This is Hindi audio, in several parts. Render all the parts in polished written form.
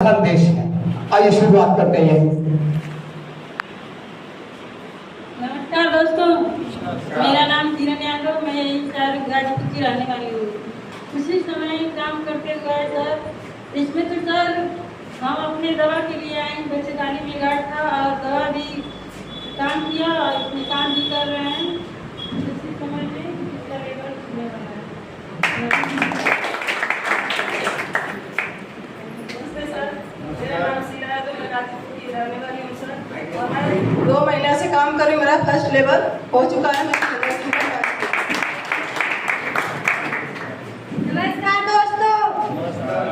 संदेश है। आइए शुरुआत करते हैं। नमस्कार दोस्तों, मेरा नाम किरण यादव, मैं सर गाजीपुर की रहने वाली हूँ। उसी समय काम करते हुए सर इसमें तो सर हम अपने दवा के लिए आए, बच्चेदानी में गार्ड था और दवा भी काम किया और इसमें काम भी कर रहे हैं। उसी समय में इसका लेवल सुने बना सर, मेरा नाम शीला है, तो मैं गाजीपुर की रहने वाली हूँ सर। और मैं 2 महीने से काम कर रही हूँ, मेरा फर्स्ट लेवल हो चुका है। नमस्कार दोस्तों,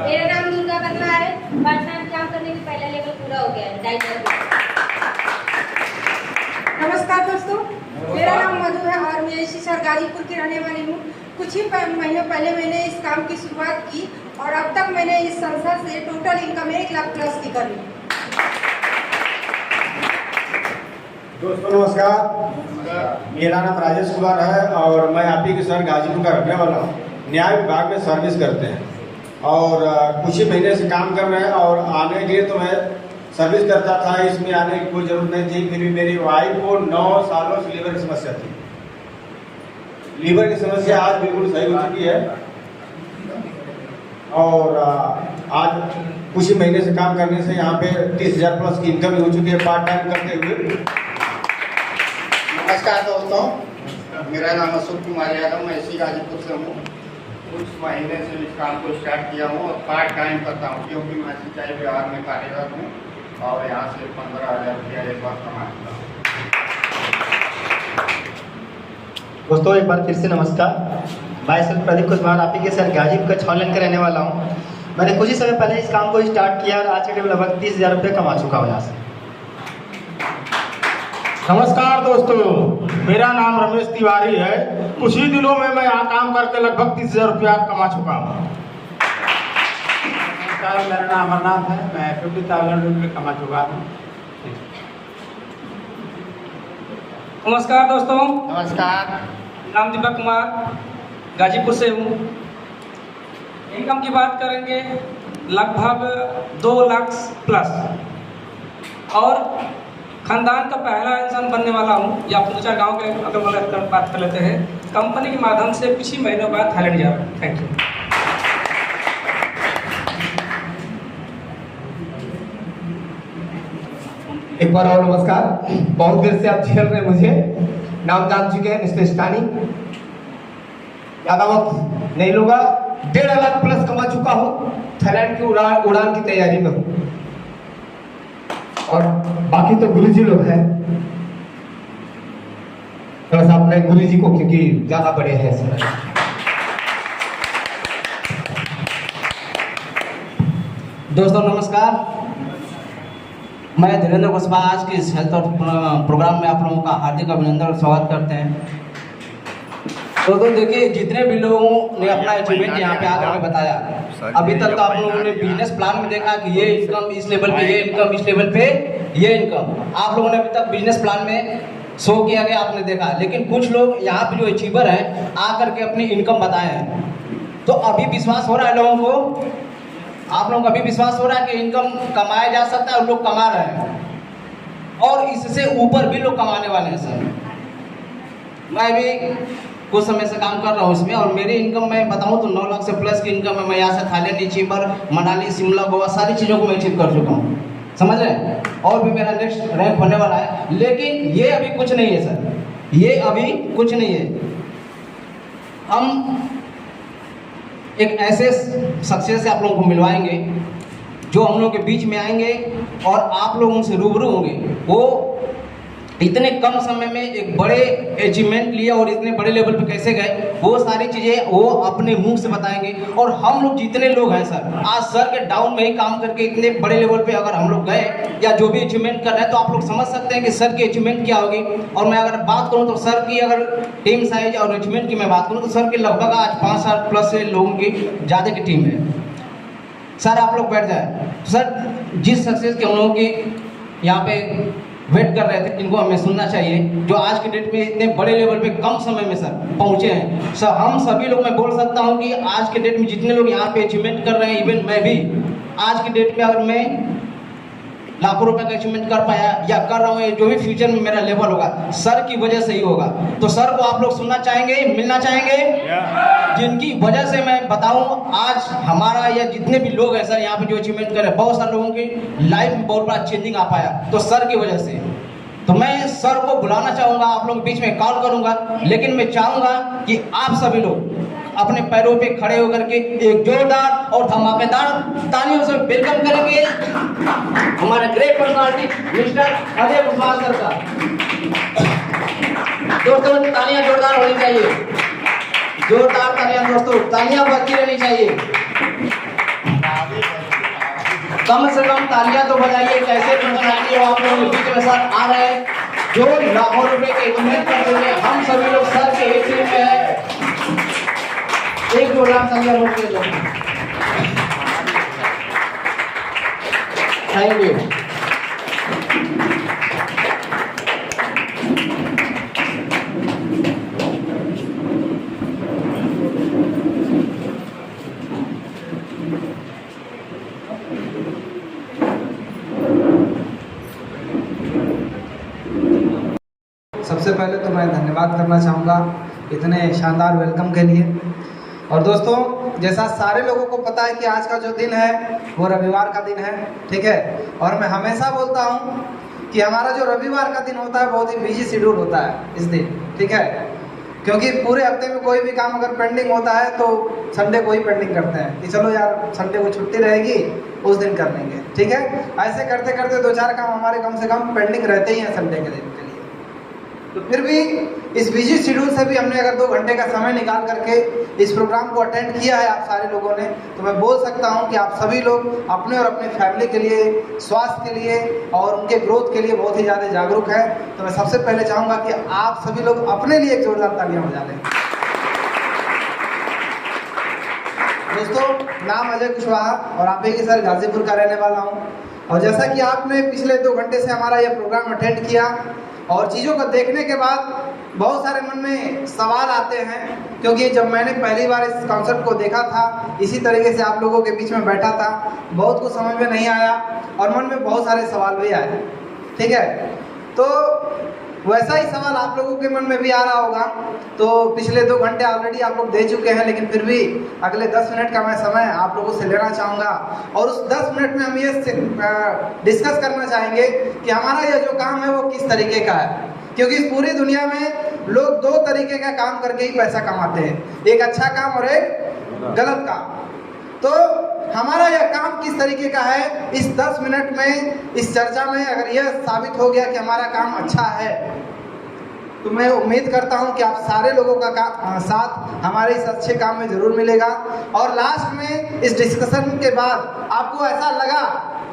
मेरा नाम दुर्गा बन्ना है। पार्ट टाइम काम करने के पहला लेवल पूरा हो गया है, डाइटर। नमस्कार दोस्तों, मेरा नाम मधु है और मैं इसी सर गाजीपुर की रहने वाली हूँ। कुछ ही महीनों पहले मैंने इस काम की शुरुआत की और अब तक मैंने इस संस्था से टोटल इनकम 1 लाख प्लस की करी। दोस्तों नमस्कार, मेरा नाम राजेश कुमार है और मैं आप ही के सर गाजीपुर का रहने वाला हूँ। न्याय विभाग में सर्विस करते हैं और कुछ ही महीने से काम कर रहे हैं। और आने के लिए तो मैं सर्विस करता था, इसमें आने की कोई ज़रूरत नहीं थी। फिर भी मेरी वाइफ को 9 सालों से लीवर की समस्या थी। लीवर की समस्या आज बिल्कुल सही हो चुकी है और आज कुछ ही महीने से काम करने से यहाँ पे 30,000 प्लस की इनकम हो चुकी है पार्ट टाइम करते हुए। नमस्कार दोस्तों, मेरा नाम अशोक कुमार यादव, मैं इसी गाजीपुर से हूँ। कुछ महीने से इस काम को स्टार्ट किया हूँ और पार्ट टाइम करता हूँ क्योंकि मैं सिंचाई विभाग में कार्यरत हूँ और यहाँ से 15,000 रुपया एक बार कमाता हूँ। दोस्तों एक बार फिर से नमस्कार, मैं सर प्रदीप कुमार आप ही के सर गाजीपुर का छावलन का रहने वाला हूँ। मैंने कुछ ही समय पहले इस काम को स्टार्ट किया और आज के डेट लगभग 30,000 रुपये कमा चुका हूँ यहाँ से। नमस्कार दोस्तों, मेरा नाम रमेश तिवारी है। कुछ ही दिनों में मैं यहाँ काम करके लगभग 30,000 रुपया कमा चुका हूँ। नमस्कार, मेरा नाम अमरनाथ है, मैं 50,000 रुपये कमा चुका हूँ। नमस्कार दोस्तों, नमस्कार, नाम दीपक कुमार, गाजीपुर से हूँ। इनकम की बात करेंगे लगभग 2 लाख प्लस और खानदान का पहला इंसान बनने वाला हूँ या पूछा गांव के अगल बगल बात कर लेते हैं। कंपनी के माध्यम से कुछ ही महीनों बाद थाईलैंड जा रहा हूँ। Thank you. एक बार और नमस्कार, बहुत देर से आप झेल रहे हैं मुझे। नाम जान चुके हैं, मिस्टर स्टानी। ज्यादा वक्त नहीं लूंगा। 1.5 लाख प्लस कमा चुका हूँ। थाईलैंड की उड़ान की तैयारी में हूँ और बाकी तो गुरुजी लोग हैं। थोड़ा सा अपने गुरुजी को क्योंकि ज्यादा बड़े हैं इसमें। दोस्तों नमस्कार, मैं धीरेन्द्र कुशवाहा आज के इस हेल्थ और प्रोग्राम में आप लोगों का हार्दिक अभिनंदन और स्वागत करते हैं। दोस्तों देखिए, जितने भी लोगों ने अपना अचीवमेंट यहाँ पे आकर बताया, अभी तक तो आप लोगों ने बिजनेस प्लान में देखा कि ये इनकम इस लेवल पे, ये इनकम इस लेवल पे, ये इनकम आप लोगों ने अभी तक बिजनेस प्लान में शो किया गया, आपने देखा। लेकिन कुछ लोग यहाँ पे जो अचीवर हैं आकर के अपनी इनकम बताए हैं, तो अभी विश्वास हो रहा है लोगों को, आप लोगों को अभी विश्वास हो रहा है कि इनकम कमाया जा सकता है और लोग कमा रहे हैं और इससे ऊपर भी लोग कमाने वाले हैं। सर मैं भी कुछ समय से काम कर रहा हूँ इसमें और मेरी इनकम मैं बताऊँ तो 9 लाख से प्लस की इनकम है। मैं यहाँ से थाईलैंड, अचीवर, मनाली, शिमला, गोवा सारी चीज़ों को मैं अचीव कर चुका हूँ, समझ रहे हैं। और भी मेरा नेक्स्ट रैंक होने वाला है, लेकिन ये अभी कुछ नहीं है सर, ये अभी कुछ नहीं है। हम एक ऐसे सक्सेस से आप लोगों को मिलवाएंगे जो हम लोगों के बीच में आएंगे और आप लोग उनसे रूबरू होंगे। वो इतने कम समय में एक बड़े अचीवमेंट लिए और इतने बड़े लेवल पे कैसे गए, वो सारी चीज़ें वो अपने मुंह से बताएंगे। और हम लोग जितने लोग हैं सर, आज सर के डाउन में ही काम करके इतने बड़े लेवल पे अगर हम लोग गए या जो भी अचीवमेंट कर रहे हैं, तो आप लोग समझ सकते हैं कि सर की अचीवमेंट क्या होगी। और मैं अगर बात करूँ तो सर की अगर टीम साइज और अचीवमेंट की मैं बात करूँ तो सर की लगभग आज 5,000 प्लस से लोगों की ज़्यादा की टीम है। सर आप लोग बैठ जाए। सर जिस सक्सेस के हम लोगों की यहाँ पे वेट कर रहे थे, इनको हमें सुनना चाहिए, जो आज के डेट में इतने बड़े लेवल पे कम समय में सर पहुँचे हैं। सर हम सभी लोग, मैं बोल सकता हूँ कि आज के डेट में जितने लोग यहाँ पे अचीवमेंट कर रहे हैं, इवन मैं भी आज की डेट में अगर मैं लाखों रुपए का अचीवमेंट कर पाया या कर रहा हूँ, ये जो भी फ्यूचर में मेरा लेवल होगा सर की वजह से ही होगा। तो सर को आप लोग सुनना चाहेंगे, मिलना चाहेंगे, जिनकी वजह से मैं बताऊं आज हमारा या जितने भी लोग हैं सर यहाँ पे जो अचीवमेंट कर रहे हैं, बहुत सारे लोगों की लाइफ में बहुत बड़ा चेंजिंग आ पाया तो सर की वजह से। तो मैं सर को बुलाना चाहूँगा, आप लोगों के बीच में कॉल करूँगा, लेकिन मैं चाहूँगा कि आप सभी लोग अपने पैरों पे खड़े होकर के एक जोरदार और धमाकेदार तालियों से वेलकम करेंगे हमारे great personality mister Ajay Kumar sir का। दोस्तों तालियां जोरदार होनी चाहिए, जोरदार तालियां दोस्तों, तालियां बजती रहनी चाहिए। कम से कम तालियां तो बजाइए, कैसे पर्सनालिटी आप लोगों के बीच में सर आ रहे हैं जो लाखों रुपए के इन्वेस्ट करते हुए हम सभी लोग सर के एक टीम में है। एक जोरदार तालियां हो के थैंक यू। सबसे पहले तो मैं धन्यवाद करना चाहूँगा इतने शानदार वेलकम के लिए। और दोस्तों जैसा सारे लोगों को पता है कि आज का जो दिन है वो रविवार का दिन है, ठीक है। और मैं हमेशा बोलता हूँ कि हमारा जो रविवार का दिन होता है बहुत ही बिजी शेड्यूल होता है इस दिन, ठीक है, क्योंकि पूरे हफ्ते में कोई भी काम अगर पेंडिंग होता है तो संडे को ही पेंडिंग करते हैं कि चलो यार संडे को छुट्टी रहेगी उस दिन कर लेंगे, ठीक है। ऐसे करते करते 2-4 काम हमारे कम से कम पेंडिंग रहते ही हैं संडे के दिन के लिए। तो फिर भी इस बिजी शेड्यूल से भी हमने अगर 2 घंटे का समय निकाल करके इस प्रोग्राम को अटेंड किया है आप सारे लोगों ने, तो मैं बोल सकता हूं कि आप सभी लोग अपने और अपनी फैमिली के लिए, स्वास्थ्य के लिए और उनके ग्रोथ के लिए बहुत ही ज़्यादा जागरूक है। तो मैं सबसे पहले चाहूँगा कि आप सभी लोग अपने लिए एक जोरदार तालियां बजा लें। दोस्तों नाम अजय कुशवाहा और आप ही के सर गाजीपुर का रहने वाला हूँ। और जैसा कि आपने पिछले 2 घंटे से हमारा ये प्रोग्राम अटेंड किया और चीज़ों को देखने के बाद बहुत सारे मन में सवाल आते हैं, क्योंकि जब मैंने पहली बार इस कॉन्सेप्ट को देखा था, इसी तरीके से आप लोगों के बीच में बैठा था, बहुत कुछ समझ में नहीं आया और मन में बहुत सारे सवाल भी आए, ठीक है। तो वैसा ही सवाल आप लोगों के मन में भी आ रहा होगा। तो पिछले 2 घंटे ऑलरेडी आप लोग दे चुके हैं, लेकिन फिर भी अगले 10 मिनट का मैं समय आप लोगों से लेना चाहूँगा और उस 10 मिनट में हम ये डिस्कस करना चाहेंगे कि हमारा ये जो काम है वो किस तरीके का है। क्योंकि इस पूरी दुनिया में लोग 2 तरीके का काम करके ही पैसा कमाते हैं, एक अच्छा काम और एक गलत काम। तो हमारा यह काम किस तरीके का है, इस 10 मिनट में इस चर्चा में अगर यह साबित हो गया कि हमारा काम अच्छा है तो मैं उम्मीद करता हूं कि आप सारे लोगों का साथ हमारे इस अच्छे काम में ज़रूर मिलेगा। और लास्ट में इस डिस्कशन के बाद आपको ऐसा लगा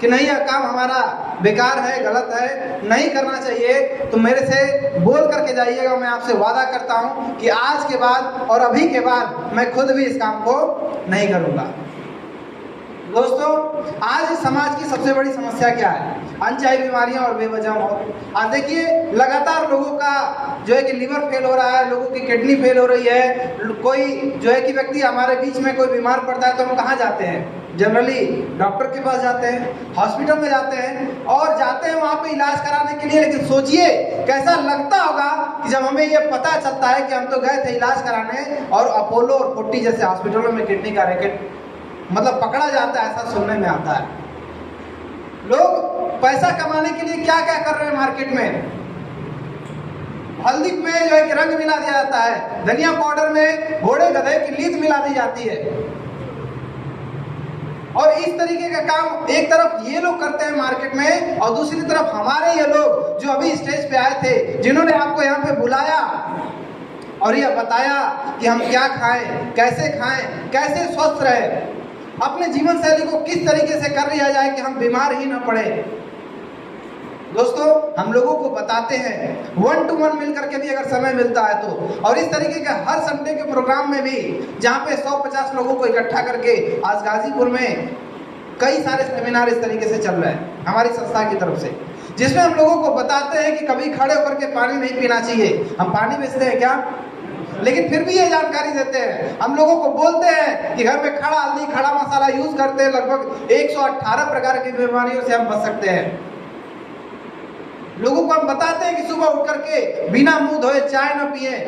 कि नहीं यह काम हमारा बेकार है, गलत है, नहीं करना चाहिए, तो मेरे से बोल करके जाइएगा। मैं आपसे वादा करता हूं कि आज के बाद और अभी के बाद मैं खुद भी इस काम को नहीं करूँगा। दोस्तों आज समाज की सबसे बड़ी समस्या क्या है? अनचाही बीमारियां और बेवजह मौत। आज देखिए लगातार लोगों का जो है कि लिवर फेल हो रहा है, लोगों की किडनी फेल हो रही है। कोई जो है कि व्यक्ति हमारे बीच में कोई बीमार पड़ता है तो हम कहाँ जाते हैं? जनरली डॉक्टर के पास जाते हैं, हॉस्पिटल में जाते हैं और जाते हैं वहाँ पे इलाज कराने के लिए। लेकिन सोचिए कैसा लगता होगा कि जब हमें ये पता चलता है कि हम तो गए थे इलाज कराने और अपोलो और 40 जैसे हॉस्पिटलों में किडनी का रैकेट मतलब पकड़ा जाता है, ऐसा सुनने में आता है। लोग पैसा कमाने के लिए क्या क्या कर रहे हैं मार्केट में। हल्दी में जो है कि रंग मिला दिया जाता है, धनिया पाउडर में घोड़े गधे की लीद मिला दी जाती है। और इस तरीके का काम एक तरफ ये लोग करते हैं मार्केट में और दूसरी तरफ हमारे ये लोग जो अभी स्टेज पे आए थे, जिन्होंने आपको यहाँ पे बुलाया और यह बताया कि हम क्या खाएं, कैसे स्वस्थ रहे, अपने जीवन शैली को किस तरीके से कर लिया जाए कि हम बीमार ही ना पड़े। दोस्तों हम लोगों को बताते हैं 1 to 1 मिल करके भी अगर समय मिलता है तो। और इस तरीके के हर संडे के प्रोग्राम में भी जहाँ पे 150 लोगों को इकट्ठा करके आज गाजीपुर में कई सारे सेमिनार इस तरीके से चल रहे हैं हमारी संस्था की तरफ से, जिसमें हम लोगों को बताते हैं कि कभी खड़े होकर के पानी नहीं पीना चाहिए। हम पानी बेचते हैं क्या? लेकिन फिर भी ये जानकारी देते हैं। हम लोगों को बोलते हैं कि घर में खड़ा हल्दी, खड़ा मसाला यूज करते हैं, लगभग 118 प्रकार की बीमारियों से हम बच सकते हैं। लोगों को हम बताते हैं कि सुबह उठ करके बिना मुंह धोए चाय न पिए,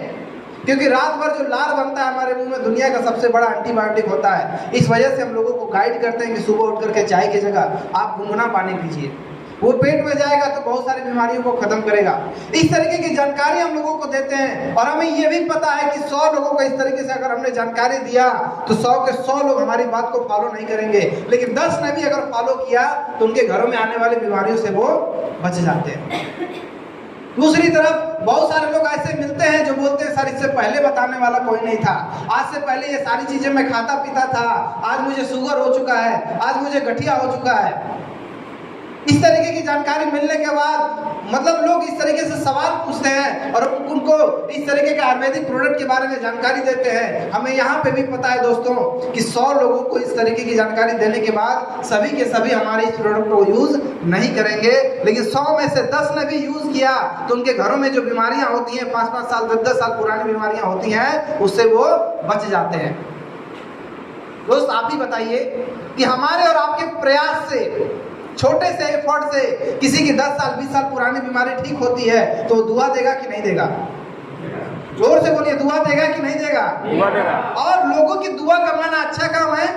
क्योंकि रात भर जो लार बनता है हमारे मुंह में दुनिया का सबसे बड़ा एंटीबायोटिक होता है। इस वजह से हम लोगों को गाइड करते हैं कि सुबह उठ करके चाय की जगह आप गुनगुना पानी पीजिए, वो पेट में जाएगा तो बहुत सारी बीमारियों को खत्म करेगा। इस तरीके की जानकारी हम लोगों को देते हैं और हमें ये भी पता है कि 100 लोगों को इस तरीके से अगर हमने जानकारी दिया तो 100 के 100 लोग हमारी बात को फॉलो नहीं करेंगे, लेकिन 10 ने भी अगर फॉलो किया तो उनके घरों में आने वाली बीमारियों से वो बच जाते हैं। दूसरी तरफ बहुत सारे लोग ऐसे मिलते हैं जो बोलते हैं सर इससे पहले बताने वाला कोई नहीं था, आज से पहले ये सारी चीजें मैं खाता पीता था, आज मुझे शुगर हो चुका है, आज मुझे गठिया हो चुका है। इस तरीके की जानकारी मिलने के बाद मतलब लोग इस तरीके से सवाल पूछते हैं और उनको इस तरीके के आयुर्वेदिक प्रोडक्ट के बारे में जानकारी देते हैं। हमें यहाँ पे भी पता है दोस्तों कि 100 लोगों को इस तरीके की जानकारी देने के बाद सभी के सभी हमारे इस प्रोडक्ट को यूज नहीं करेंगे, लेकिन 100 में से 10 ने भी यूज किया तो उनके घरों में जो बीमारियां होती हैं 5-5 साल 10-10 साल पुरानी बीमारियां होती हैं उससे वो बच जाते हैं। दोस्त आप ही बताइए कि हमारे और आपके प्रयास से, छोटे से एफर्ट से किसी की 10 साल 20 साल पुरानी बीमारी ठीक होती है तो दुआ देगा कि नहीं देगा? जोर से बोलिए, दुआ देगा कि नहीं देगा? दुआ देगा। और लोगों की दुआ करना अच्छा काम है,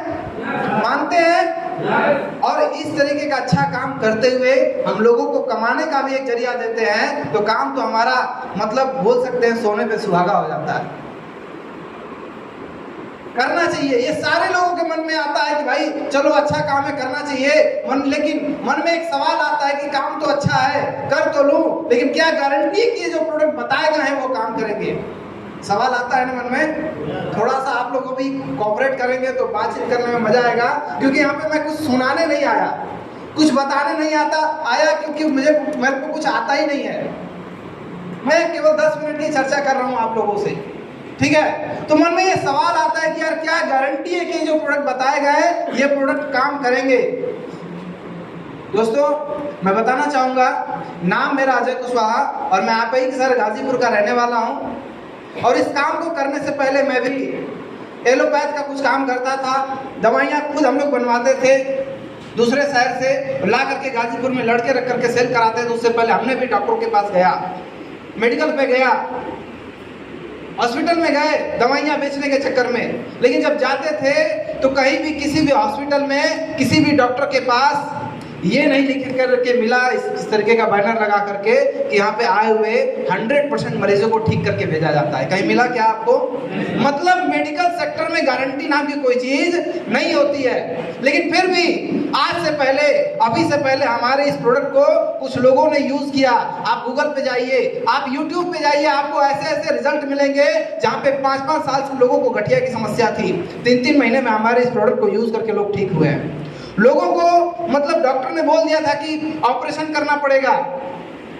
मानते हैं? और इस तरीके का अच्छा काम करते हुए हम लोगों को कमाने का भी एक जरिया देते हैं तो काम तो हमारा मतलब बोल सकते हैं सोने पे सुहागा हो जाता है। करना चाहिए, ये सारे लोगों के मन में आता है कि भाई चलो अच्छा काम है करना चाहिए लेकिन मन में एक सवाल आता है कि काम तो अच्छा है कर तो लूं, लेकिन क्या गारंटी है कि ये जो प्रोडक्ट बताए गए हैं वो काम करेंगे? सवाल आता है ना मन में। थोड़ा सा आप लोगों भी कोऑपरेट करेंगे तो बातचीत करने में मजा आएगा, क्योंकि यहाँ पे मैं कुछ सुनाने नहीं आया, कुछ बताने नहीं आया क्योंकि मेरे को कुछ आता ही नहीं है। मैं केवल 10 मिनट की चर्चा कर रहा हूँ आप लोगों से, ठीक है? तो मन में ये सवाल आता है कि यार क्या गारंटी है कि जो प्रोडक्ट बताए गए ये प्रोडक्ट काम करेंगे? दोस्तों मैं बताना चाहूंगा, नाम मेरा अजय कुशवाहा और मैं आप ही सर गाजीपुर का रहने वाला हूं। और इस काम को करने से पहले मैं भी एलोपैथ का कुछ काम करता था, दवाइयाँ खुद हम लोग बनवाते थे दूसरे शहर से ला करके गाजीपुर में लड़के रख करके सेल कराते थे। उससे पहले हमने भी डॉक्टर के पास गया, मेडिकल पे गया, हॉस्पिटल में गए दवाइयाँ बेचने के चक्कर में, लेकिन जब जाते थे तो कहीं भी किसी भी हॉस्पिटल में किसी भी डॉक्टर के पास ये नहीं लिख करके मिला इस तरीके का बैनर लगा करके कि यहाँ पे आए हुए 100% मरीजों को ठीक करके भेजा जाता है। कहीं मिला क्या आपको? मतलब मेडिकल सेक्टर में गारंटी नाम की कोई चीज नहीं होती है। लेकिन फिर भी आज से पहले, अभी से पहले हमारे इस प्रोडक्ट को कुछ लोगों ने यूज किया। आप गूगल पे जाइए, आप यूट्यूब पे जाइए, आपको ऐसे ऐसे रिजल्ट मिलेंगे जहाँ पे 5-5 साल से लोगों को गठिया की समस्या थी, 3-3 महीने में हमारे इस प्रोडक्ट को यूज करके लोग ठीक हुए हैं। लोगों को मतलब डॉक्टर ने बोल दिया था कि ऑपरेशन करना पड़ेगा,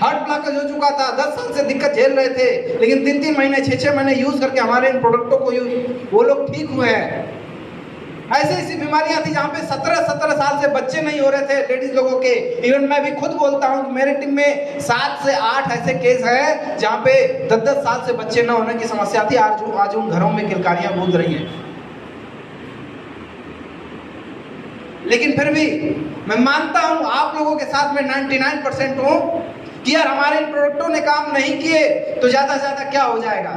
हार्ट ब्लॉकेज हो चुका था, 10 साल से दिक्कत झेल रहे थे, लेकिन 3-3 महीने 6-6 महीने यूज करके हमारे इन प्रोडक्टों को वो लोग ठीक हुए हैं। ऐसी ऐसी बीमारियां थी जहाँ पे 17 साल से बच्चे नहीं हो रहे थे लेडीज लोगों के। इवन मैं भी खुद बोलता हूँ, मेरे टीम में 7 से 8 ऐसे केस हैं जहाँ पे 10-10 साल से बच्चे न होने की समस्या थी। आज उन घरों में किलकारियां गूंज रही हैं। लेकिन फिर भी मैं मानता हूं आप लोगों के साथ में 99% हूं कि यार हमारे इन प्रोडक्टों ने काम नहीं किए तो ज्यादा से ज्यादा क्या हो जाएगा?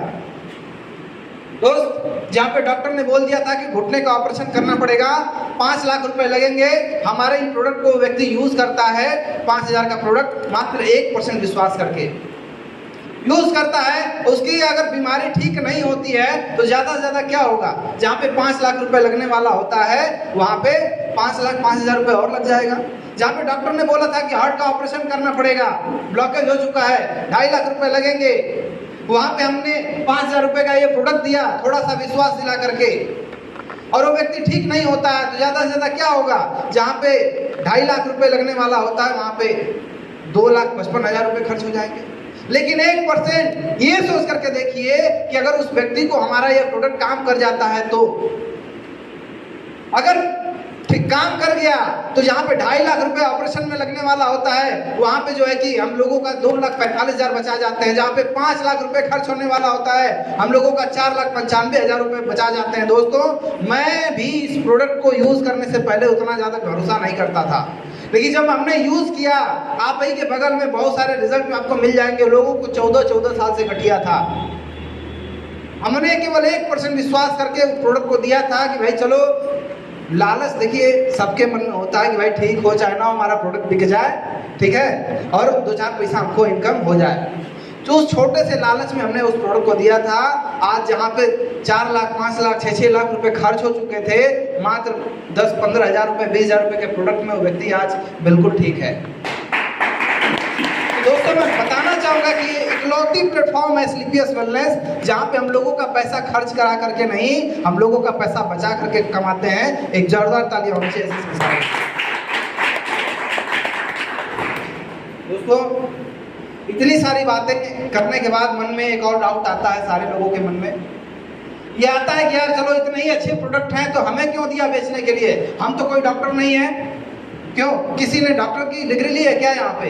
दोस्त, जहां पे डॉक्टर ने बोल दिया था कि घुटने का ऑपरेशन करना पड़ेगा, 5 लाख रुपए लगेंगे, हमारे इन प्रोडक्ट को व्यक्ति यूज करता है 5000 का प्रोडक्ट मात्र 1% विश्वास करके यूज करता है। उसकी अगर बीमारी ठीक नहीं होती है तो ज्यादा से ज्यादा क्या होगा? जहाँ पे 5 लाख रुपए लगने वाला होता है वहां पे 5,05,000 रुपए और लग जाएगा। जहाँ पे डॉक्टर ने बोला था कि हार्ट का ऑपरेशन करना पड़ेगा, ब्लॉकेज हो चुका है, 2.5 लाख रुपए लगेंगे, वहां पे हमने 5,000 रुपए का ये प्रोडक्ट दिया थोड़ा सा विश्वास दिला करके, और वो व्यक्ति ठीक नहीं होता है तो ज्यादा से ज्यादा क्या होगा? जहाँ पे 2.5 लाख रुपए लगने वाला होता है वहां पे 2,55,000 रुपए खर्च हो जाएंगे। लेकिन 1% ये सोच करके देखिए कि अगर उस व्यक्ति को हमारा यह प्रोडक्ट काम कर जाता है तो अगर ठीक काम कर गया तो जहाँ पे 2.5 लाख रुपए ऑपरेशन में लगने वाला होता है, वहाँ पे जो है कि हम लोगों का 2,45,000 बचा जाते हैं। जहाँ पे 5 लाख रुपए खर्च होने वाला होता है, हम लोगों का 4,95,000 रुपए बचा जाते हैं। दोस्तों, मैं भी इस प्रोडक्ट को यूज करने से पहले उतना ज्यादा भरोसा नहीं करता था, लेकिन जब हमने यूज किया, आप ही के बगल में बहुत सारे रिजल्ट आपको मिल जाएंगे। लोगों को 14 साल से गठिया था, हमने केवल 1% विश्वास करके प्रोडक्ट को दिया था कि भाई चलो, लालच देखिए सबके मन में होता है कि भाई ठीक हो चाहे ना हो, हमारा प्रोडक्ट बिक जाए, ठीक है, और 2-4 पैसा हमको इनकम हो जाए। तो उस छोटे से लालच में हमने उस प्रोडक्ट को दिया था। आज जहाँ पे 4 लाख, 5 लाख, 6 लाख रुपए खर्च हो चुके थे, मात्र 10-15 हज़ार रुपए, 20 हज़ार रुपए के प्रोडक्ट में वो व्यक्ति आज बिल्कुल ठीक है। दोस्तों, मैं बताना चाहूंगा कि ये इकलौती प्लेटफॉर्म है स्लीपियस वेलनेस, जहाँ पे हम लोगों का पैसा खर्च करा करके नहीं, हम लोगों का पैसा बचा करके कमाते हैं। एक जोरदार ताली होनी चाहिए इसके साथ। दोस्तों, इतनी सारी बातें करने के बाद मन में एक और डाउट आता है सारे लोगों के मन में। ये आता है कि यार चलो इतने ही अच्छे प्रोडक्ट हैं तो हमें क्यों दिया बेचने के लिए? हम तो कोई डॉक्टर नहीं है। क्यों? किसी ने डॉक्टर की डिग्री ली है क्या यहाँ पे?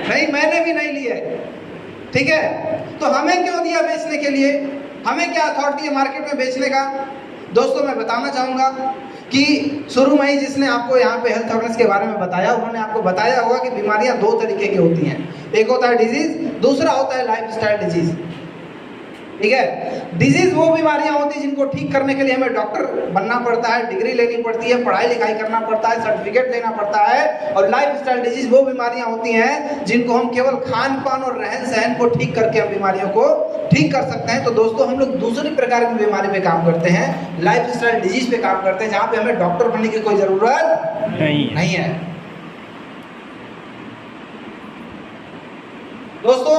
नहीं, मैंने भी नहीं ली है, ठीक है। तो हमें क्यों दिया बेचने के लिए? हमें क्या अथॉरिटी है मार्केट में बेचने का? दोस्तों, मैं बताना चाहूँगा कि शुरू में ही जिसने आपको यहाँ पे हेल्थ अवेयरनेस के बारे में बताया, उन्होंने आपको बताया होगा कि बीमारियाँ 2 तरीके की होती हैं। एक होता है डिजीज, दूसरा होता है लाइफस्टाइल डिजीज, ठीक है। डिजीज वो बीमारियां होती हैं जिनको ठीक करने के लिए हमें डॉक्टर बनना पड़ता है, डिग्री लेनी पड़ती है, पढ़ाई लिखाई करना पड़ता है, सर्टिफिकेट लेना पड़ता है। और लाइफस्टाइल डिजीज वो बीमारियां होती हैं जिनको हम केवल खान पान और रहन सहन को ठीक करके हम बीमारियों को ठीक कर सकते हैं। तो दोस्तों, हम लोग दूसरी प्रकार की बीमारी पे काम करते हैं, लाइफस्टाइल डिजीज पे काम करते हैं, जहाँ पे हमें डॉक्टर बनने की कोई जरूरत नहीं है। दोस्तों,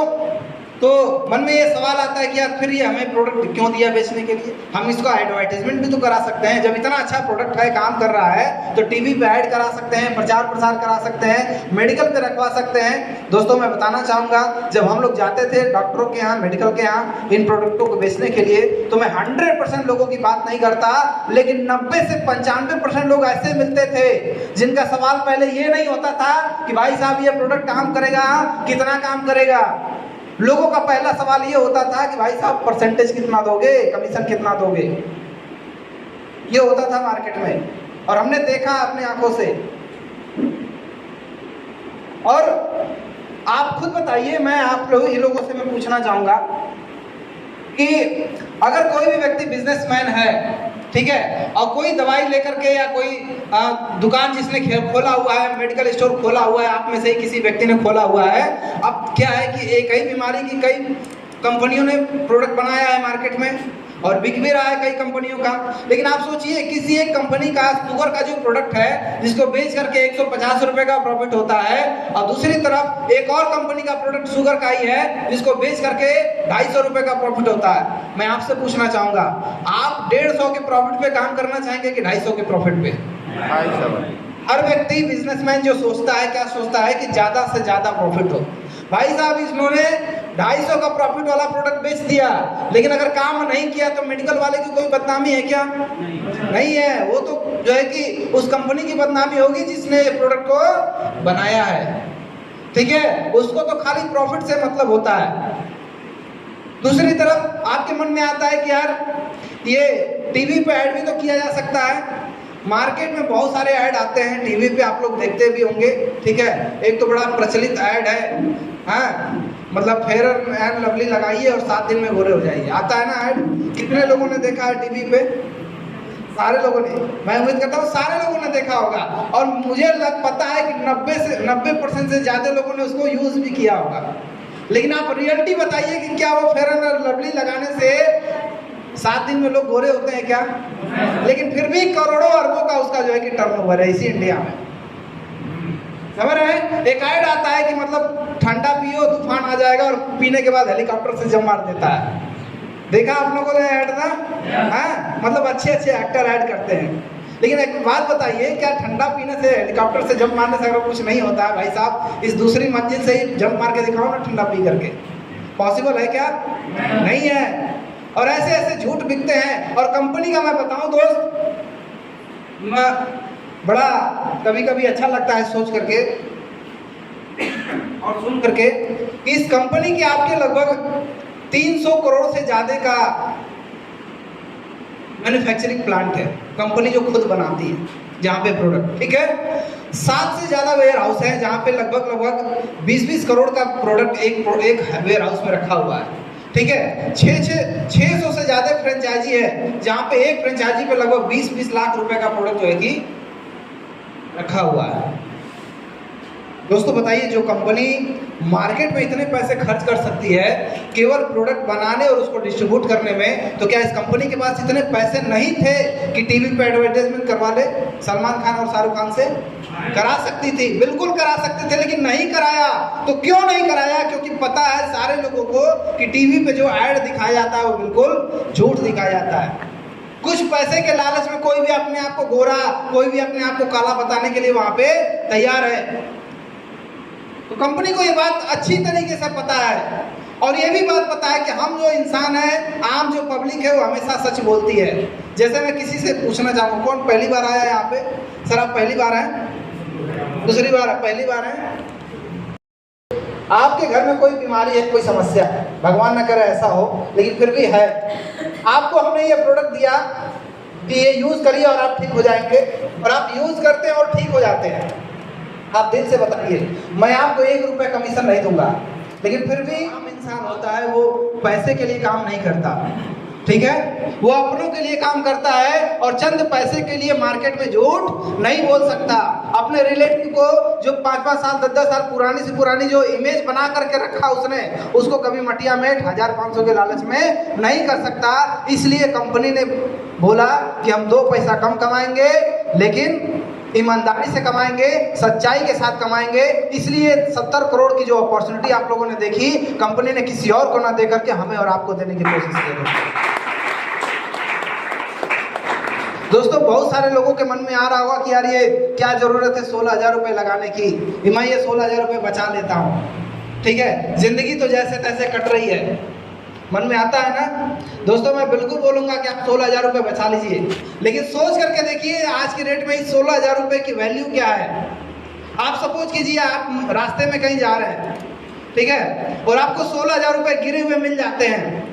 तो मन में ये सवाल आता है कि यार फिर ये हमें प्रोडक्ट क्यों दिया बेचने के लिए? हम इसका एडवर्टाइजमेंट भी तो करा सकते हैं। जब इतना अच्छा प्रोडक्ट है, काम कर रहा है, तो टीवी पे ऐड करा सकते हैं, प्रचार प्रसार करा सकते हैं, मेडिकल पे रखवा सकते हैं। दोस्तों, मैं बताना चाहूँगा, जब हम लोग जाते थे डॉक्टरों के यहाँ, मेडिकल के यहाँ इन प्रोडक्टों को बेचने के लिए, तो मैं 100% लोगों की बात नहीं करता, लेकिन 90 से 95% लोग ऐसे मिलते थे जिनका सवाल पहले ये नहीं होता था कि भाई साहब ये प्रोडक्ट काम करेगा, कितना काम करेगा। लोगों का पहला सवाल ये होता था कि भाई साहब परसेंटेज कितना दोगे, कमीशन कितना दोगे, ये होता था मार्केट में, और हमने देखा अपने आंखों से। और आप खुद बताइए, मैं आप लोगों से मैं पूछना चाहूंगा कि अगर कोई भी व्यक्ति बिजनेसमैन है, ठीक है, और कोई दवाई लेकर के या कोई दुकान जिसने खोला हुआ है, मेडिकल स्टोर खोला हुआ है, आप में से ही किसी व्यक्ति ने खोला हुआ है। अब क्या है कि एक ही बीमारी की कई कंपनियों ने प्रोडक्ट बनाया है मार्केट में, और बिक भी रहा है कई कंपनियों का। लेकिन आप सोचिए, किसी एक कंपनी का शुगर का जो प्रोडक्ट है, जिसको बेच करके 150 रुपए का प्रॉफिट होता है, और दूसरी तरफ एक और कंपनी का प्रोडक्ट शुगर का ही है, जिसको बेच करके 250 रुपए का प्रॉफिट होता है। मैं आपसे पूछना चाहूंगा, आप 150 के प्रॉफिट पे काम करना चाहेंगे कि 250 के प्रॉफिट पे? हर व्यक्ति, बिजनेसमैन जो सोचता है, क्या सोचता है कि ज्यादा से ज्यादा प्रॉफिट हो। भाई साहब, इन्होंने 250 का प्रॉफिट वाला प्रोडक्ट बेच दिया, लेकिन अगर काम नहीं किया तो मेडिकल वाले की कोई बदनामी है क्या? नहीं है। वो तो जो है कि उस कंपनी की बदनामी होगी जिसने प्रोडक्ट को बनाया है, ठीक है। उसको तो खाली प्रॉफिट से मतलब होता है। दूसरी तरफ आपके मन में आता है कि यार ये टीवी पे ऐड भी तो किया जा सकता है। मार्केट में बहुत सारे ऐड आते हैं टीवी पे, आप लोग देखते भी होंगे, ठीक है। एक तो बड़ा प्रचलित ऐड है, हाँ, मतलब फेयर एंड लवली लगाइए और 7 दिन में गोरे हो जाइए, आता है ना ऐड। कितने लोगों ने देखा है टीवी पे? सारे लोगों ने, मैं उम्मीद करता हूँ सारे लोगों ने देखा होगा। और मुझे पता है कि 90% से ज्यादा लोगों ने उसको यूज भी किया होगा। लेकिन आप रियलिटी बताइए कि क्या वो फेयर एंड लवली लगाने से 7 दिन में लोग गोरे होते हैं क्या? लेकिन फिर भी करोड़ों अरबों का उसका जो है कि टर्नओवर है इसी इंडिया में, समझ रहे हैं। एक ऐड आता है कि मतलब ठंडा पियो तूफान आ जाएगा, और पीने के बाद हेलीकॉप्टर से जम मार देता है। देखा आप लोगों ने ऐड ना? हाँ, मतलब अच्छे अच्छे एक्टर ऐड करते हैं। लेकिन एक बात बताइए, क्या ठंडा पीने से, हेलीकॉप्टर से जंप मारने से अगर कुछ नहीं होता है? भाई साहब, इस दूसरी मंजिल से ही जंप मार के दिखाओ ना ठंडा पी करके, पॉसिबल है क्या? नहीं है। और ऐसे ऐसे झूठ बिकते हैं। और कंपनी का मैं बताऊं दोस्त, बड़ा कभी कभी अच्छा लगता है सोच करके और सुन करके कि इस कंपनी के आपके लगभग 300 करोड़ से ज़्यादा का मैन्युफैक्चरिंग प्लांट है। कंपनी जो खुद बनाती है जहाँ पे प्रोडक्ट, ठीक है। 7 से ज़्यादा वेयर हाउस है जहाँ पे लगभग 20-20 करोड़ का प्रोडक्ट एक वेयर हाउस में रखा हुआ है, ठीक है। 600 से ज़्यादा फ्रेंचाइजी है जहाँ पे एक फ्रेंचाइजी पे लगभग 20-20 लाख रुपए का प्रोडक्ट जो है कि रखा हुआ है। दोस्तों बताइए, जो कंपनी मार्केट में इतने पैसे खर्च कर सकती है केवल प्रोडक्ट बनाने और उसको डिस्ट्रीब्यूट करने में, तो क्या इस कंपनी के पास इतने पैसे नहीं थे कि टीवी पे एडवर्टाइजमेंट करवा ले सलमान खान और शाहरुख खान से? करा सकती थी, बिल्कुल करा सकते थे, लेकिन नहीं कराया। तो क्यों नहीं कराया? क्योंकि पता है सारे लोगों को कि टीवी पे जो ऐड दिखाया जाता है वो बिल्कुल झूठ दिखाया जाता है। कुछ पैसे के लालच में कोई भी अपने आप को गोरा, कोई भी अपने आप को काला बताने के लिए वहां पे तैयार है। तो कंपनी को ये बात अच्छी तरीके से पता है और ये भी बात पता है कि हम जो इंसान है, आम जो पब्लिक है, वो हमेशा सच बोलती है। जैसे मैं किसी से पूछना चाहूँगा, कौन पहली बार आया है यहाँ पे? सर आप पहली बार हैं? दूसरी बार है? पहली बार है? आपके घर में कोई बीमारी है, कोई समस्या है, भगवान न करे ऐसा हो, लेकिन फिर भी है, आपको हमने ये प्रोडक्ट दिया कि ये यूज़ करिए और आप ठीक हो जाएंगे, और आप यूज़ करते हैं और ठीक हो जाते हैं। आप दिल से बताइए, मैं आपको 1 रुपये कमीशन नहीं दूंगा, लेकिन फिर भी आम इंसान होता है, वो पैसे के लिए काम नहीं करता, ठीक है। वो अपनों के लिए काम करता है और चंद पैसे के लिए मार्केट में झूठ नहीं बोल सकता। अपने रिलेटिव को जो 5-5 साल 10-10 साल पुरानी से पुरानी जो इमेज बना करके रखा उसने, उसको कभी मटिया मेट 1500 के लालच में नहीं कर सकता। इसलिए कंपनी ने बोला कि हम 2 पैसा कम कमाएंगे, लेकिन ईमानदारी से कमाएंगे, सच्चाई के साथ कमाएंगे। इसलिए 70 करोड़ की जो अपॉर्चुनिटी आप लोगों ने देखी, कंपनी ने किसी और को ना दे करके हमें और आपको देने की कोशिश की। दोस्तों बहुत सारे लोगों के मन में आ रहा होगा कि यार ये क्या जरूरत है 16,000 रुपये लगाने की, मैं ये 16,000 रुपये बचा लेता हूँ, ठीक है, जिंदगी तो जैसे तैसे कट रही है, मन में आता है ना। दोस्तों मैं बिल्कुल बोलूँगा कि आप 16,000 रुपये बचा लीजिए, लेकिन सोच करके देखिए आज की रेट में इस 16,000 रुपये की वैल्यू क्या है। आप सपोज कीजिए आप रास्ते में कहीं जा रहे हैं, ठीक है, और आपको 16,000 रुपये गिरे हुए मिल जाते हैं,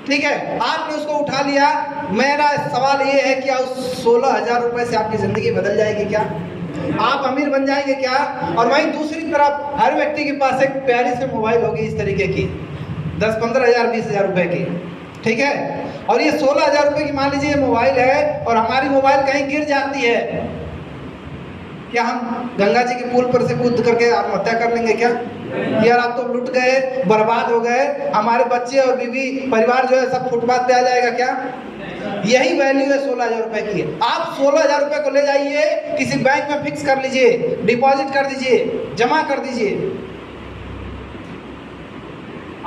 ठीक है, आपने उसको उठा लिया। मेरा सवाल ये है कि उस 16,000 रुपये से आपकी ज़िंदगी बदल जाएगी क्या? आप अमीर बन जाएंगे क्या? और वहीं दूसरी तरफ हर व्यक्ति के पास एक प्यारी सी मोबाइल होगी इस तरीके की, 10-15 हज़ार 20,000 रुपये की, ठीक है, और ये 16,000 रुपये की मान लीजिए मोबाइल है और हमारी मोबाइल कहीं गिर जाती है, क्या हम गंगा जी के पुल पर से कूद करके आत्महत्या कर लेंगे क्या? यार आप तो लुट गए, बर्बाद हो गए, हमारे बच्चे और बीवी परिवार जो है सब फुटपाथ पे आ जाएगा क्या? यही वैल्यू है 16,000 रुपये की। आप 16,000 रुपये को ले जाइए, किसी बैंक में फिक्स कर लीजिए, डिपॉजिट कर दीजिए, जमा कर दीजिए।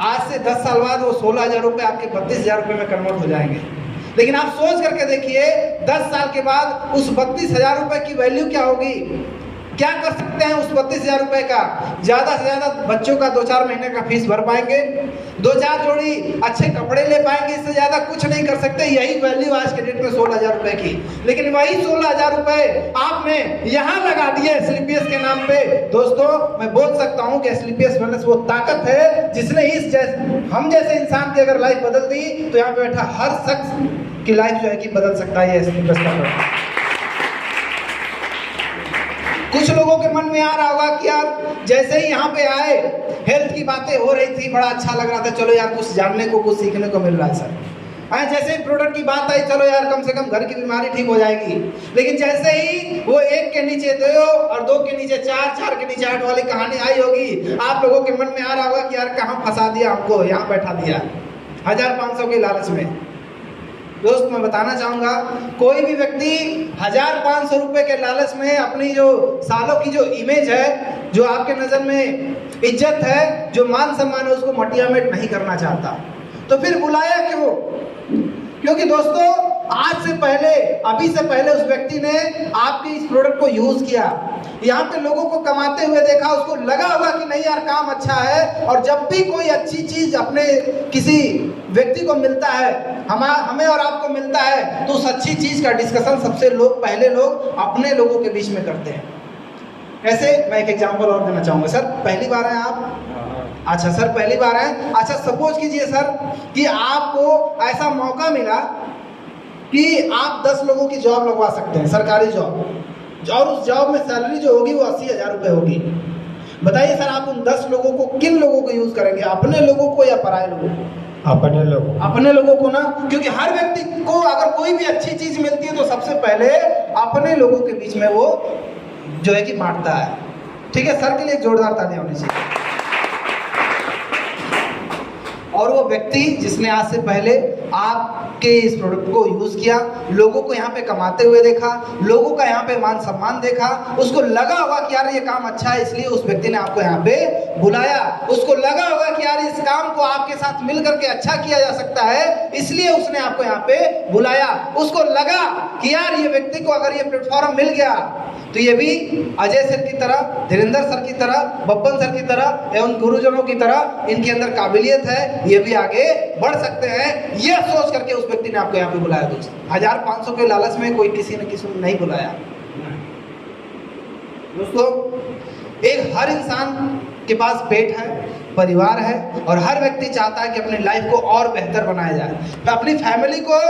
आज से 10 साल बाद वो 16,000 रुपये आपके 32,000 रुपये में कन्वर्ट हो जाएंगे। लेकिन आप सोच करके देखिए 10 साल के बाद उस 32,000 रुपये की वैल्यू क्या होगी? क्या कर सकते हैं उस 32,000 रुपये का? ज़्यादा से ज़्यादा बच्चों का 2-4 महीने का फीस भर पाएंगे, 2-4 जोड़ी अच्छे कपड़े ले पाएंगे, इससे ज़्यादा कुछ नहीं कर सकते। यही वैल्यू आज के डेट में 16,000 रुपये की। लेकिन वही 16,000 रुपये आपने यहाँ लगा दिए एसलीपीएस के नाम पे। दोस्तों मैं बोल सकता हूँ कि एसलीपीएस वेलनेस वो ताकत है जिसने हम जैसे इंसान की अगर लाइफ बदल दी तो यहाँ पे बैठा हर शख्स की लाइफ जो है कि बदल सकता है। एसलीपीएस का कुछ लोगों के मन में आ रहा होगा कि यार जैसे ही यहाँ पे आए हेल्थ की बातें हो रही थी, बड़ा अच्छा लग रहा था, चलो यार कुछ जानने को कुछ सीखने को मिल रहा है सर। जैसे ही प्रोडक्ट की बात आई, चलो यार कम से कम घर की बीमारी ठीक हो जाएगी। लेकिन जैसे ही वो 1 के नीचे 2 और 2 के नीचे 4, 4 के नीचे 8 वाली कहानी आई होगी, आप लोगों के मन में आ रहा होगा कि यार कहाँ फंसा दिया हमको, यहाँ बैठा दिया 1,500 के लालच में। दोस्त मैं बताना चाहूँगा, कोई भी व्यक्ति 1,500 रुपये के लालच में अपनी जो सालों की जो इमेज है, जो आपके नज़र में इज्जत है, जो मान सम्मान है, उसको मटिया मेट नहीं करना चाहता। तो फिर बुलाया क्यों? क्योंकि दोस्तों आज से पहले, अभी से पहले उस व्यक्ति ने आपके इस प्रोडक्ट को यूज किया, यहाँ पे लोगों को कमाते हुए देखा, उसको लगा होगा कि नहीं यार काम अच्छा है। और जब भी कोई अच्छी चीज अपने किसी व्यक्ति को मिलता है, हमें और आपको मिलता है, तो उस अच्छी चीज का डिस्कशन सबसे पहले लोग अपने लोगों के बीच में करते हैं। ऐसे मैं एक एग्जांपल और देना चाहूंगा। सर पहली बार हैं आप? अच्छा सर पहली बार हैं। अच्छा सपोज कीजिए सर कि आपको ऐसा मौका मिला कि आप 10 लोगों की जॉब लगवा सकते हैं, सरकारी जॉब, और उस जॉब में सैलरी जो होगी वो 80,000 रुपये होगी। बताइए सर आप उन 10 लोगों को, किन लोगों को यूज करेंगे, अपने लोगों को या पराये लोगों को? अपने लोगों को ना, क्योंकि हर व्यक्ति को अगर कोई भी अच्छी चीज मिलती है तो सबसे पहले अपने लोगों के बीच में वो जो है कि बांटता है। ठीक है, सर के लिए एक जोरदार तालियां होनी चाहिए। और वो व्यक्ति जिसने आज से पहले आपके इस प्रोडक्ट को यूज किया, लोगों को यहाँ पे कमाते हुए देखा, लोगों का यहाँ पे मान सम्मान देखा, उसको लगा होगा कि यार ये काम अच्छा है, इसलिए उस व्यक्ति ने आपको यहाँ पे बुलाया। उसको लगा होगा कि यार इस काम को आपके साथ मिल करके अच्छा किया जा सकता है, इसलिए उसने आपको यहाँ पे बुलाया। उसको लगा कि यार ये व्यक्ति को अगर ये प्लेटफॉर्म मिल गया तो ये भी अजय सर की तरह, धीरेन्द्र सर की तरह, बब्बन सर की तरह एवं गुरुजनों की तरह इनके अंदर काबिलियत है, ये भी आगे बढ़ सकते हैं। ये सोच करके उस व्यक्ति ने आपको यहाँ पे बुलाया। दोस्तों 1500 के लालच में कोई किसी न किसी ने नहीं बुलाया। दोस्तों एक हर इंसान के पास पेट है, परिवार है, और हर व्यक्ति चाहता है कि अपनी लाइफ को और बेहतर बनाया जाए, तो अपनी फैमिली को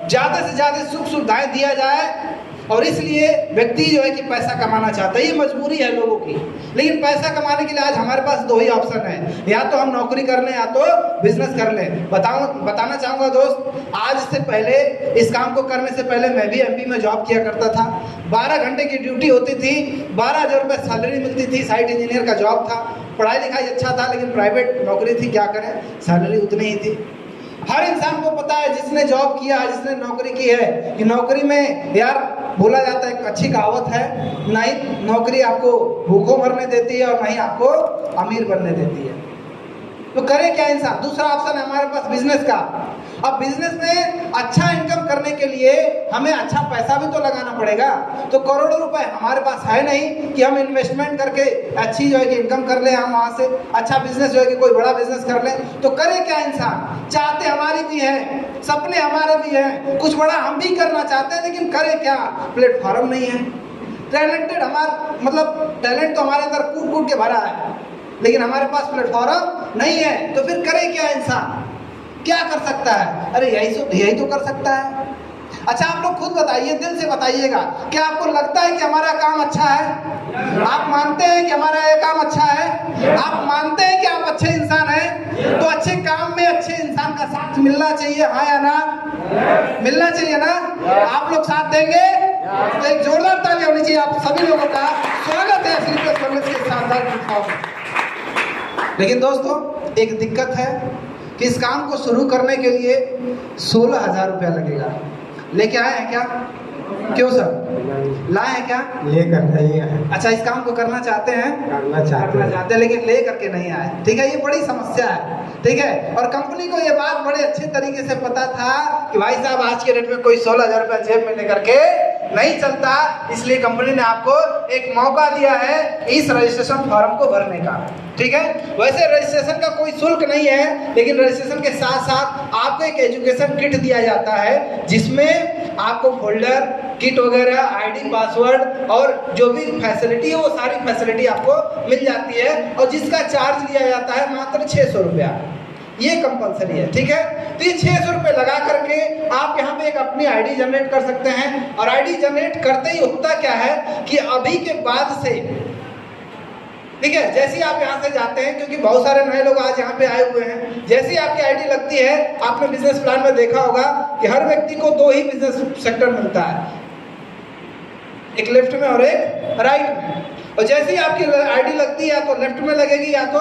ज़्यादा से ज़्यादा सुख सुविधाएं दिया जाए। और इसलिए व्यक्ति जो है कि पैसा कमाना चाहता है, ये मजबूरी है लोगों की। लेकिन पैसा कमाने के लिए आज हमारे पास 2 ही ऑप्शन है, या तो हम नौकरी कर लें या तो बिजनेस कर लें। बताना चाहूँगा दोस्त, आज से पहले इस काम को करने से पहले मैं भी एमपी में जॉब किया करता था। 12 घंटे की ड्यूटी होती थी, 12,000 रुपये सैलरी मिलती थी, साइट इंजीनियर का जॉब था, पढ़ाई लिखाई अच्छा था, लेकिन प्राइवेट नौकरी थी, क्या करें, सैलरी उतनी ही थी। हर इंसान को पता है जिसने जॉब किया है, जिसने नौकरी की है, कि नौकरी में यार बोला जाता है, एक अच्छी कहावत है, नहीं नौकरी आपको भूखों मरने देती है और नहीं आपको अमीर बनने देती है। तो करे क्या इंसान? दूसरा ऑप्शन है हमारे पास बिजनेस का। अब बिजनेस में अच्छा इनकम करने के लिए हमें अच्छा पैसा भी तो लगाना पड़ेगा। तो करोड़ों रुपए हमारे पास है नहीं कि हम इन्वेस्टमेंट करके अच्छी जो है कि इनकम कर लें, हम वहाँ से अच्छा बिजनेस जो है कि कोई बड़ा बिजनेस कर लें। तो करे क्या इंसान? चाहते हमारी भी हैं, सपने हमारे भी हैं, कुछ बड़ा हम भी करना चाहते हैं, लेकिन करे क्या? प्लेटफॉर्म नहीं है। टैलेंटेड मतलब टैलेंट तो हमारे अंदर कूट कूट के भरा है, लेकिन हमारे पास प्लेटफॉर्म नहीं है। तो फिर करे क्या इंसान? क्या कर सकता है? अरे यही तो कर सकता है। अच्छा आप लोग खुद बताइए, दिल से बताइएगा, क्या आपको लगता है कि हमारा काम अच्छा है? आप मानते हैं कि हमारा ये काम अच्छा है? आप मानते हैं कि आप अच्छे इंसान हैं? तो अच्छे काम में अच्छे इंसान का साथ मिलना चाहिए, हाँ या ना? मिलना चाहिए ना? आप लोग साथ देंगे? तो एक जोरदार ताली होनी चाहिए आप सभी लोगों का। स्वागत है स्लीपर्स कॉलेज के शानदार प्लेटफॉर्म। लेकिन दोस्तों एक दिक्कत है कि इस काम को शुरू करने के लिए 16,000 रुपया लगेगा। लेके आए हैं क्या? क्यों सर लाए हैं क्या? लेकर नहीं आए। अच्छा इस काम को करना चाहते हैं? करना चाहते हैं, लेकिन ले करके नहीं आए। ठीक है, ये बड़ी समस्या है। ठीक है, और कंपनी को ये बात बड़े अच्छे तरीके से पता था कि भाई साहब आज के डेट में कोई 16,000 रुपया जेब में लेकर के नहीं चलता, इसलिए कंपनी ने आपको एक मौका दिया है इस रजिस्ट्रेशन फॉर्म को भरने का। ठीक है, वैसे रजिस्ट्रेशन का कोई शुल्क नहीं है, लेकिन रजिस्ट्रेशन के साथ साथ आपको एक एजुकेशन किट दिया जाता है, जिसमें आपको फोल्डर, किट वगैरह, आईडी, पासवर्ड और जो भी फैसिलिटी है वो सारी फैसिलिटी आपको मिल जाती है, और जिसका चार्ज लिया जाता है मात्र 600 रुपया। ये कंपलसरी है। ठीक है, तो ये 600 रुपये लगा करके आप यहाँ पे एक अपनी आईडी जनरेट कर सकते हैं। और आईडी जनरेट करते ही होता क्या है कि अभी के बाद से, ठीक है, जैसे ही आप यहाँ से जाते हैं, क्योंकि बहुत सारे नए लोग आज यहाँ पे आए हुए हैं, जैसे ही आपकी आईडी लगती है, आपने बिजनेस प्लान में देखा होगा कि हर व्यक्ति को 2 ही बिजनेस सेक्टर मिलता है, एक लेफ्ट में और एक राइट में। और जैसे ही आपकी आईडी लगती है, या तो लेफ्ट में लगेगी या तो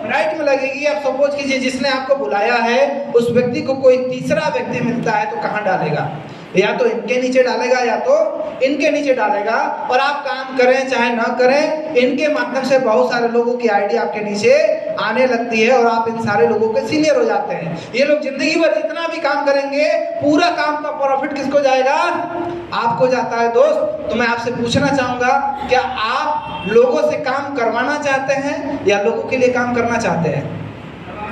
राइट में लगेगी। आप सपोज कीजिए जिसने आपको बुलाया है उस व्यक्ति को कोई तीसरा व्यक्ति मिलता है तो कहाँ डालेगा? या तो इनके नीचे डालेगा या तो इनके नीचे डालेगा, और आप काम करें चाहे ना करें, इनके माध्यम से बहुत सारे लोगों की आईडी आपके नीचे आने लगती है और आप इन सारे लोगों के सीनियर हो जाते हैं। ये लोग जिंदगी भर जितना भी काम करेंगे पूरा काम का प्रॉफिट किसको जाएगा? आपको जाता है दोस्त। तो मैं आपसे पूछना चाहूंगा, क्या आप लोगों से काम करवाना चाहते हैं या लोगों के लिए काम करना चाहते हैं?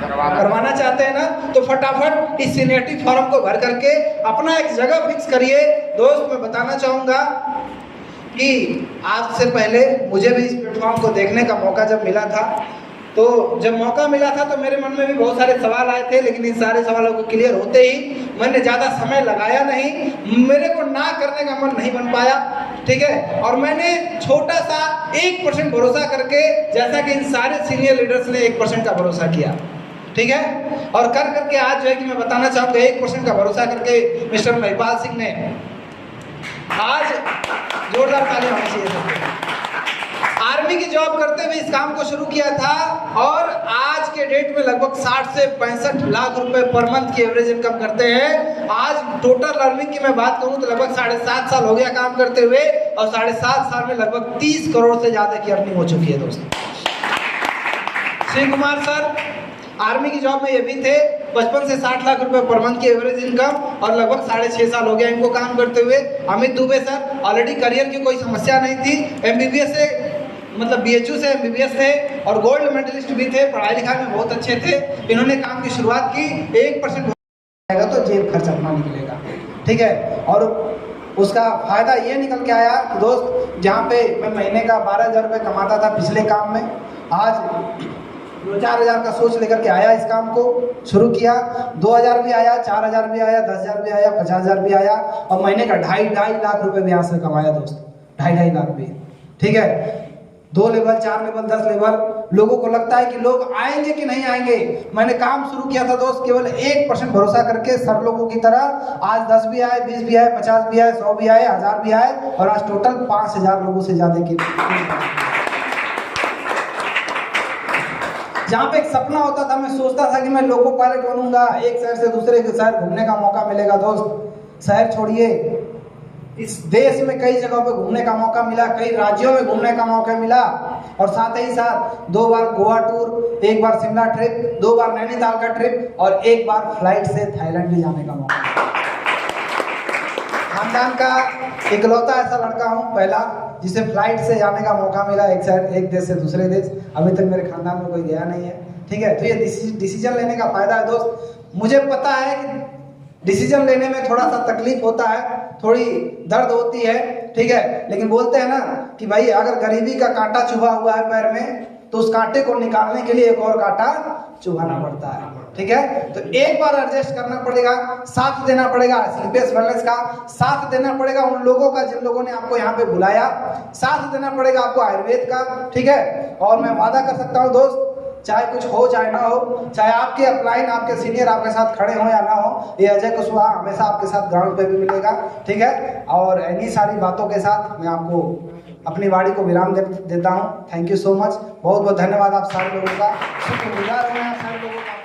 करवाना चाहते हैं ना, तो फटाफट इस सीनियरिटी फॉर्म को भर करके अपना एक जगह फिक्स करिए। दोस्त मैं बताना चाहूंगा कि आज से पहले मुझे भी इस प्लेटफॉर्म को देखने का मौका जब मिला था, तो जब मौका मिला था तो मेरे मन में भी बहुत सारे सवाल आए थे, लेकिन इन सारे सवालों को क्लियर होते ही मैंने ज़्यादा समय लगाया नहीं, मेरे को ना करने का मन नहीं बन पाया, ठीक है। और मैंने छोटा सा 1% भरोसा करके, जैसा कि इन सारे सीनियर लीडर्स ने 1% का भरोसा किया, ठीक है, और कर करके आज जो है कि मैं बताना चाहूँगा 1% का भरोसा करके मिस्टर महिपाल सिंह ने आज जोरदार तालियां होनी चाहिए। आर्मी की जॉब करते हुए इस काम को शुरू किया था और आज के डेट में लगभग 60 से 65 लाख रुपए पर मंथ की एवरेज इनकम करते हैं। आज टोटल अर्निंग की मैं बात करूं तो लगभग 7.5 साल हो गया काम करते हुए, और 7.5 साल में लगभग 30 करोड़ से ज्यादा की अर्निंग हो चुकी है दोस्तों। श्री कुमार सर आर्मी की जॉब में ये भी थे, 55 से 60 लाख रुपए पर मंथ की एवरेज इनकम, और लगभग 6.5 साल हो गया इनको काम करते हुए। Amit Dubey sir already career की कोई समस्या नहीं थी, MBBS से मतलब BHU से MBBS थे और गोल्ड मेडलिस्ट भी थे, पढ़ाई लिखाई में बहुत अच्छे थे। इन्होंने काम की शुरुआत की, 1% तो जेब खर्च अपना निकलेगा, ठीक है। और उसका फायदा ये निकल के आया कि दोस्त, जहाँ पे मैं महीने का 12,000 रुपये कमाता था पिछले काम में, आज 2-4 का सोच लेकर के आया, इस काम को शुरू किया। 2,000 भी आया, 4,000 भी आया, 10,000 भी आया, 50,000 भी आया, और महीने का 2.5 लाख रुपए भी यहाँ से कमाया दोस्त, 2.5 लाख भी, ठीक है। 2 लेवल, 4 लेवल, 10 लेवल। लोगों को लगता है कि लोग आएंगे कि नहीं आएंगे। मैंने काम शुरू किया था दोस्त केवल 1% भरोसा करके, सब लोगों की तरह। आज 10 भी आए, 20 भी आए, 50 भी आए, 100 भी आए, 1000 भी आए, और आज टोटल 5,000 लोगों से ज्यादा की। जहाँ पे एक सपना होता था, मैं सोचता था कि मैं लोको पायलट बनूंगा, एक शहर से दूसरे के शहर घूमने का मौका मिलेगा दोस्त। शहर छोड़िए, इस देश में कई जगहों पे घूमने का मौका मिला, कई राज्यों में घूमने का मौका मिला, और साथ ही साथ 2 बार गोवा टूर, 1 बार शिमला ट्रिप, 2 बार नैनीताल का ट्रिप, और 1 बार फ्लाइट से थाईलैंड भी जाने का मौका। खानदान का इकलौता ऐसा लड़का हूँ पहला जिसे फ्लाइट से जाने का मौका मिला, एक देश से दूसरे देश। अभी तक मेरे खानदान में कोई गया नहीं है, ठीक है। तो ये डिसीजन लेने का फायदा है दोस्त। मुझे पता है कि डिसीजन लेने में थोड़ा सा तकलीफ होता है, थोड़ी दर्द होती है, ठीक है, लेकिन बोलते हैं ना कि भाई अगर गरीबी का कांटा चुभा हुआ है पैर में, तो उस कांटे को निकालने के लिए एक और कांटा चुभाना पड़ता है, ठीक है। तो एक बार एडजस्ट करना पड़ेगा, साथ देना पड़ेगा स्लीपेस वेलनेस का, साथ देना पड़ेगा उन लोगों का जिन लोगों ने आपको यहाँ पे बुलाया, साथ देना पड़ेगा आपको आयुर्वेद का, ठीक है। और मैं वादा कर सकता हूँ दोस्त, चाहे कुछ हो चाहे ना हो, चाहे आपके अपलाइन आपके सीनियर आपके साथ खड़े हो या ना हो, ये अजय कुशवाहा हमेशा आपके साथ ग्राउंड पे भी मिलेगा, ठीक है। और इन्हीं सारी बातों के साथ मैं आपको अपनी वाणी को विराम देता हूँ। थैंक यू सो मच, बहुत बहुत धन्यवाद आप सारे लोगों का, शुक्रगुजार हूँ आप सारे लोगों का।